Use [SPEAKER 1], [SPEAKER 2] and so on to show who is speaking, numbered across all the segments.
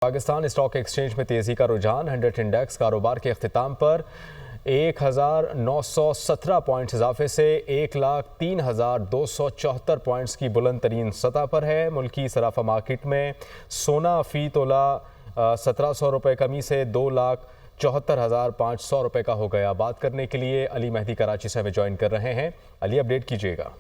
[SPEAKER 1] Pakistan stock exchange में तेजी का रुझान। 100 इंडेक्स कारोबार के अख्तिताम पर 1917 पॉइंट्स इजाफे से 1,03,274 पॉइंट्स की बुलंद तरीन सतह पर है। मुल्की सराफा मार्केट में सोना फी तोला 1700 रुपये कमी से 2,74,500 रुपये का हो गया। बात करने के लिए अली मेहदी कराची से हमें ज्वाइन कर रहे हैं। अली, अपडेट कीजिएगा।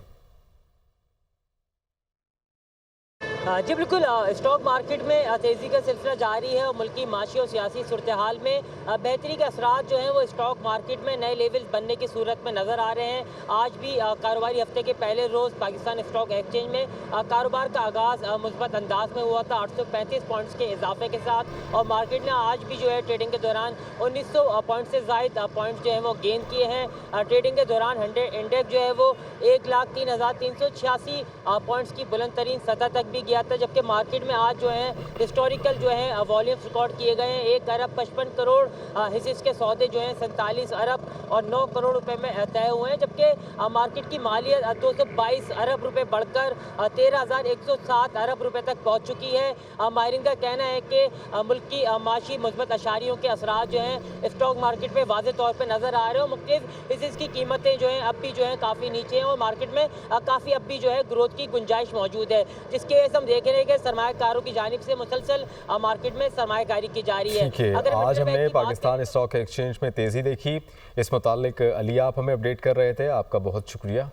[SPEAKER 2] जी बिल्कुल, स्टॉक मार्केट में तेज़ी का सिलसिला जारी है और मुल्की माशी और सियासी सूरत हाल में बेहतरी के असरात जो हैं वो स्टॉक मार्केट में नए लेवल बनने की सूरत में नज़र आ रहे हैं। आज भी कारोबारी हफ्ते के पहले रोज़ पाकिस्तान स्टॉक एक्सचेंज में कारोबार का आगाज़ मुस्बत अंदाज में हुआ था 835 पॉइंट्स के इजाफे के साथ, और मार्केट ने आज भी जो है ट्रेडिंग के दौरान 1900 पॉइंट से ज़ायद पॉइंट्स जो हैं वो गेन किए हैं। ट्रेडिंग के दौरान 100 इंडेक्स जो है वो 1,03,386 पॉइंट्स की बुलंद तरीन सतह तक भी गया था, जबकि मार्केट में आज जो है हिस्टोरिकल जो है वॉल्यूम्स रिकॉर्ड किए गए हैं। 1 अरब 55 करोड़ हिस्से के सौदे जो हैं 47 अरब और 9 करोड़ रुपए में तय हुए हैं, जबकि मार्केट की मालियत 222 अरब रुपए बढ़कर 13,107 अरब रुपए तक पहुंच चुकी है। माहिरीन का कहना है कि मुल्क की माशी मुस्बत अशारियों के असरात जो हैं स्टॉक मार्केट में वाज़े तौर पर नजर आ रहे हैं। मुख्तलिफ हिस्से की कीमतें जो हैं अब भी जो है काफ़ी नीचे हैं और मार्केट में काफ़ी अब भी जो है ग्रोथ की गुंजाइश मौजूद है, जिसके वजह से हम देख रहे हैं कि सरमायाकारों की जानिब से मुसलसल मार्केट में सरमायाकारी की जा रही है।
[SPEAKER 1] अगर आज हमने पाकिस्तान स्टॉक एक्सचेंज में तेजी देखी, इस मुतालिक अली आप हमें अपडेट कर रहे थे। आपका बहुत शुक्रिया।